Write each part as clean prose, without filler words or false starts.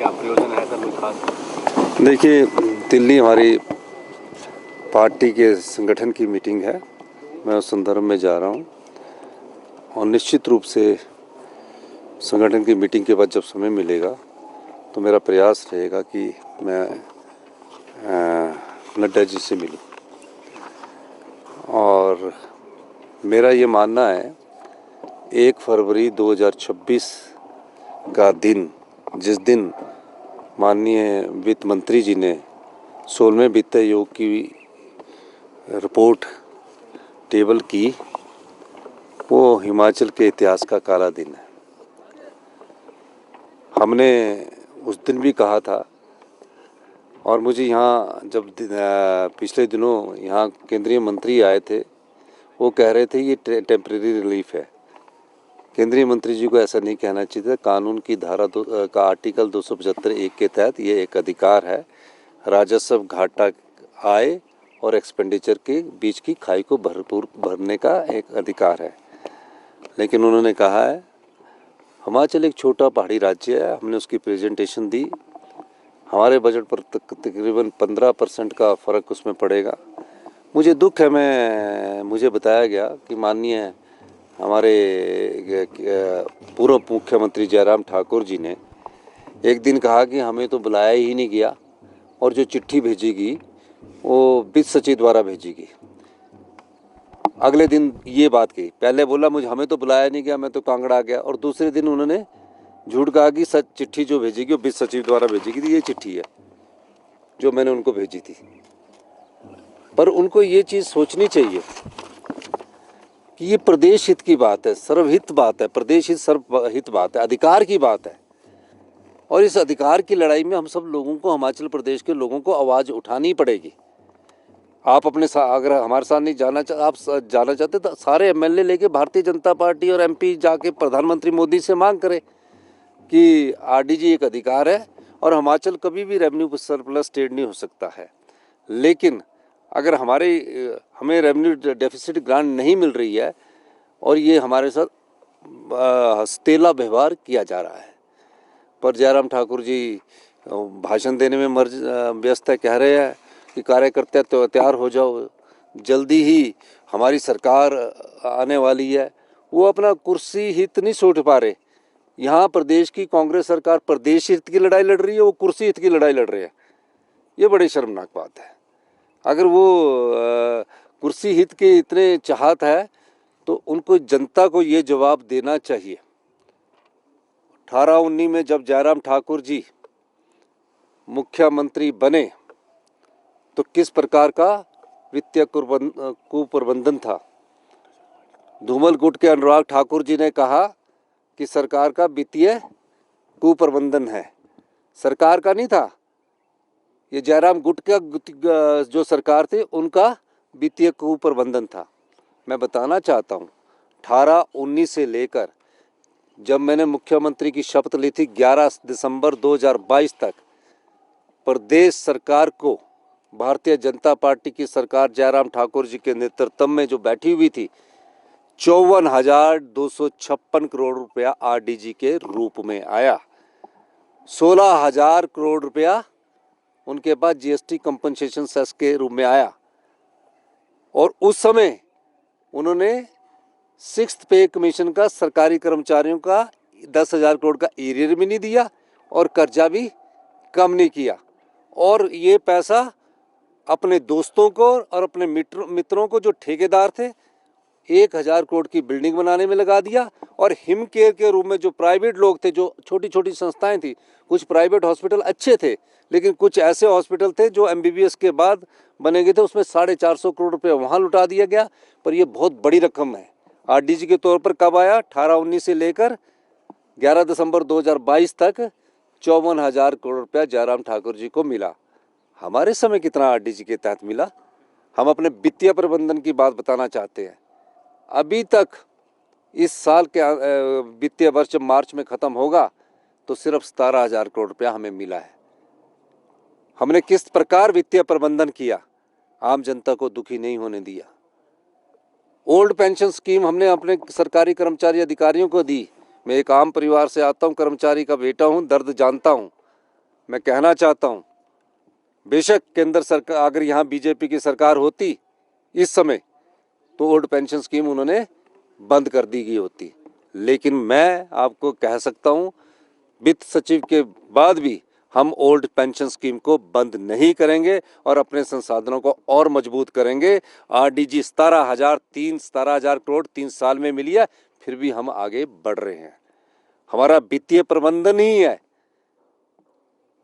क्या प्रयोजन है ऐसा कोई खास? देखिए, दिल्ली हमारी पार्टी के संगठन की मीटिंग है। मैं उस संदर्भ में जा रहा हूँ और निश्चित रूप से संगठन की मीटिंग के बाद जब समय मिलेगा तो मेरा प्रयास रहेगा कि मैं नड्डा जी से मिलूं। और मेरा ये मानना है 1 फरवरी 2026 का दिन, जिस दिन माननीय वित्त मंत्री जी ने 16वें वित्त आयोग की रिपोर्ट टेबल की, वो हिमाचल के इतिहास का काला दिन है। हमने उस दिन भी कहा था, और मुझे यहाँ जब पिछले दिनों यहाँ केंद्रीय मंत्री आए थे, वो कह रहे थे ये टेम्परेरी रिलीफ है। केंद्रीय मंत्री जी को ऐसा नहीं कहना चाहिए था। कानून की धारा का आर्टिकल 275(1) के तहत ये एक अधिकार है। राजस्व घाटा आय और एक्सपेंडिचर के बीच की खाई को भरपूर भरने का एक अधिकार है। लेकिन उन्होंने कहा है हिमाचल एक छोटा पहाड़ी राज्य है, हमने उसकी प्रेजेंटेशन दी, हमारे बजट पर तकरीबन 15% का फ़र्क उसमें पड़ेगा। मुझे दुख है, मुझे बताया गया कि माननीय हमारे पूर्व मुख्यमंत्री जयराम ठाकुर जी ने एक दिन कहा कि हमें तो बुलाया ही नहीं गया और जो चिट्ठी भेजेगी वो वित्त सचिव द्वारा भेजेगी। अगले दिन ये बात कही, पहले बोला मुझे हमें तो बुलाया नहीं गया, मैं तो कांगड़ा आ गया, और दूसरे दिन उन्होंने झूठ कहा कि सच चिट्ठी जो भेजेगी वो वित्त सचिव द्वारा भेजेगी। तो ये चिट्ठी है जो मैंने उनको भेजी थी। पर उनको ये चीज़ सोचनी चाहिए कि ये प्रदेश हित की बात है, सर्वहित बात है, प्रदेश हित सर्वहित बात है, अधिकार की बात है। और इस अधिकार की लड़ाई में हम सब लोगों को, हिमाचल प्रदेश के लोगों को आवाज़ उठानी पड़ेगी। आप अपने अगर हमारे साथ नहीं जाना आप जाना चाहते तो सारे एमएलए लेके भारतीय जनता पार्टी और एमपी जाके प्रधानमंत्री मोदी से मांग करें कि आरडीजी एक अधिकार है और हिमाचल कभी भी रेवेन्यू सरप्लस स्टेट नहीं हो सकता है। लेकिन अगर हमें रेवेन्यू डेफिसिट ग्रांट नहीं मिल रही है और ये हमारे साथ हस्तेला व्यवहार किया जा रहा है। पर जयराम ठाकुर जी भाषण देने में व्यस्त है, कह रहे हैं कि कार्यकर्ता तो तैयार हो जाओ, जल्दी ही हमारी सरकार आने वाली है। वो अपना कुर्सी हित नहीं सोच पा रहे। यहाँ प्रदेश की कांग्रेस सरकार प्रदेश हित की लड़ाई लड़ रही है, वो कुर्सी हित की लड़ाई लड़ रहे हैं। ये बड़ी शर्मनाक बात है। अगर वो कुर्सी हित के इतने चाहत है तो उनको जनता को ये जवाब देना चाहिए। 18-19 में जब जयराम ठाकुर जी मुख्यमंत्री बने तो किस प्रकार का वित्तीय कुप्रबंधन था। धूमल गुट के अनुराग ठाकुर जी ने कहा कि सरकार का वित्तीय कुप्रबंधन है, सरकार का नहीं था। ये जयराम गुट का जो सरकार थी उनका वित्तीय कुप्रबंधन था। मैं बताना चाहता हूँ 18-19 से लेकर जब मैंने मुख्यमंत्री की शपथ ली थी 11 दिसंबर 2022 तक, प्रदेश सरकार को भारतीय जनता पार्टी की सरकार जयराम ठाकुर जी के नेतृत्व में जो बैठी हुई थी, 54,256 करोड़ रुपया आरडीजी के रूप में आया। 16,000 करोड़ रुपया उनके पास जीएसटी कंपनसेशन सेस के रूप में आया। और उस समय उन्होंने 6th पे कमीशन का सरकारी कर्मचारियों का 10,000 करोड़ का एरियर भी नहीं दिया और कर्जा भी कम नहीं किया। और ये पैसा अपने दोस्तों को और अपने मित्रों को जो ठेकेदार थे 1,000 करोड़ की बिल्डिंग बनाने में लगा दिया। और हिम केयर के रूप में जो प्राइवेट लोग थे, जो छोटी छोटी संस्थाएं थी, कुछ प्राइवेट हॉस्पिटल अच्छे थे लेकिन कुछ ऐसे हॉस्पिटल थे जो एमबीबीएस के बाद बने गए थे, उसमें 450 करोड़ रुपये वहाँ लुटा दिया गया। पर ये बहुत बड़ी रकम है। आरडीजी के तौर पर कब आया? 18-19 से लेकर 11 दिसंबर 2022 तक 54,000 करोड़ रुपया जयराम ठाकुर जी को मिला। हमारे समय कितना आरडीजी के तहत मिला? हम अपने वित्तीय प्रबंधन की बात बताना चाहते हैं। अभी तक इस साल के वित्तीय वर्ष जब मार्च में ख़त्म होगा तो सिर्फ 17,000 करोड़ रुपया हमें मिला है। हमने किस प्रकार वित्तीय प्रबंधन किया? आम जनता को दुखी नहीं होने दिया। ओल्ड पेंशन स्कीम हमने अपने सरकारी कर्मचारी अधिकारियों को दी। मैं एक आम परिवार से आता हूँ, कर्मचारी का बेटा हूँ, दर्द जानता हूँ। मैं कहना चाहता हूँ, बेशक केंद्र सरकार, अगर यहाँ बीजेपी की सरकार होती इस समय, तो ओल्ड पेंशन स्कीम उन्होंने बंद कर दी गई होती। लेकिन मैं आपको कह सकता हूँ, वित्त सचिव के बाद भी हम ओल्ड पेंशन स्कीम को बंद नहीं करेंगे और अपने संसाधनों को और मजबूत करेंगे। आरडीजी 17,000 करोड़ 3 साल में मिली है, फिर भी हम आगे बढ़ रहे हैं। हमारा वित्तीय प्रबंधन ही है।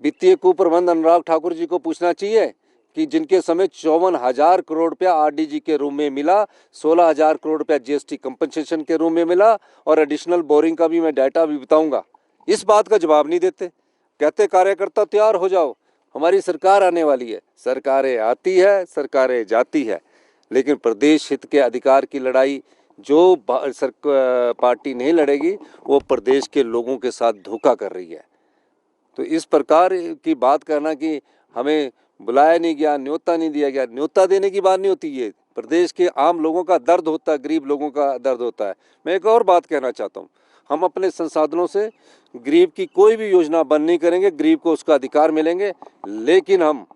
वित्तीय कुप्रबंध अनुराग ठाकुर जी को पूछना चाहिए कि जिनके समय 54,000 करोड़ रुपया आरडीजी के रूप में मिला, 16,000 करोड़ रुपया जीएसटी कंपनसेशन के रूप में मिला, और एडिशनल बोरिंग का भी मैं डाटा भी बताऊंगा। इस बात का जवाब नहीं देते। कहते कार्यकर्ता तैयार हो जाओ, हमारी सरकार आने वाली है। सरकारें आती है, सरकारें जाती है, लेकिन प्रदेश हित के अधिकार की लड़ाई जो पार्टी नहीं लड़ेगी, वो प्रदेश के लोगों के साथ धोखा कर रही है। तो इस प्रकार की बात करना कि हमें बुलाया नहीं गया, न्योता नहीं दिया गया, न्योता देने की बात नहीं होती। ये प्रदेश के आम लोगों का दर्द होता है, गरीब लोगों का दर्द होता है। मैं एक और बात कहना चाहता हूँ, हम अपने संसाधनों से गरीब की कोई भी योजना बंद नहीं करेंगे, गरीब को उसका अधिकार मिलेंगे, लेकिन हम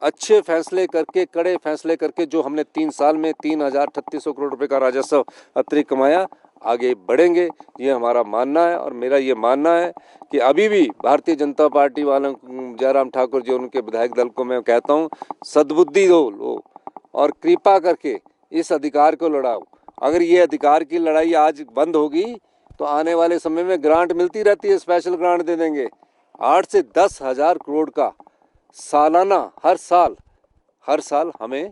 अच्छे फैसले करके, कड़े फैसले करके, जो हमने 3 साल में 3,380 करोड़ रुपए का राजस्व अतिरिक्त कमाया, आगे बढ़ेंगे। ये हमारा मानना है। और मेरा ये मानना है कि अभी भी भारतीय जनता पार्टी वालों, जयराम ठाकुर जी और उनके विधायक दल को मैं कहता हूँ, सद्बुद्धि दो लो और कृपा करके इस अधिकार को लड़ाओ। अगर ये अधिकार की लड़ाई आज बंद होगी तो आने वाले समय में ग्रांट मिलती रहती है, स्पेशल ग्रांट दे देंगे 8 से 10,000 करोड़ का सालाना, हर साल हमें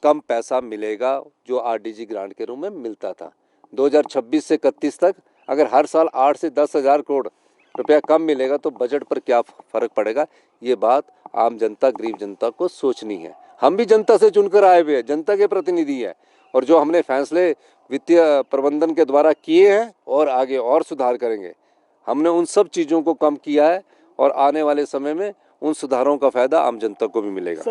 कम पैसा मिलेगा जो आरडीजी ग्रांट के रूप में मिलता था। 2026 से 31 तक अगर हर साल 8 से 10,000 करोड़ रुपया कम मिलेगा तो बजट पर क्या फर्क पड़ेगा। ये बात आम जनता, गरीब जनता को सोचनी है। हम भी जनता से चुनकर आए हुए हैं, जनता के प्रतिनिधि हैं, और जो हमने फैसले वित्तीय प्रबंधन के द्वारा किए हैं और आगे और सुधार करेंगे, हमने उन सब चीज़ों को कम किया है और आने वाले समय में उन सुधारों का फायदा आम जनता को भी मिलेगा।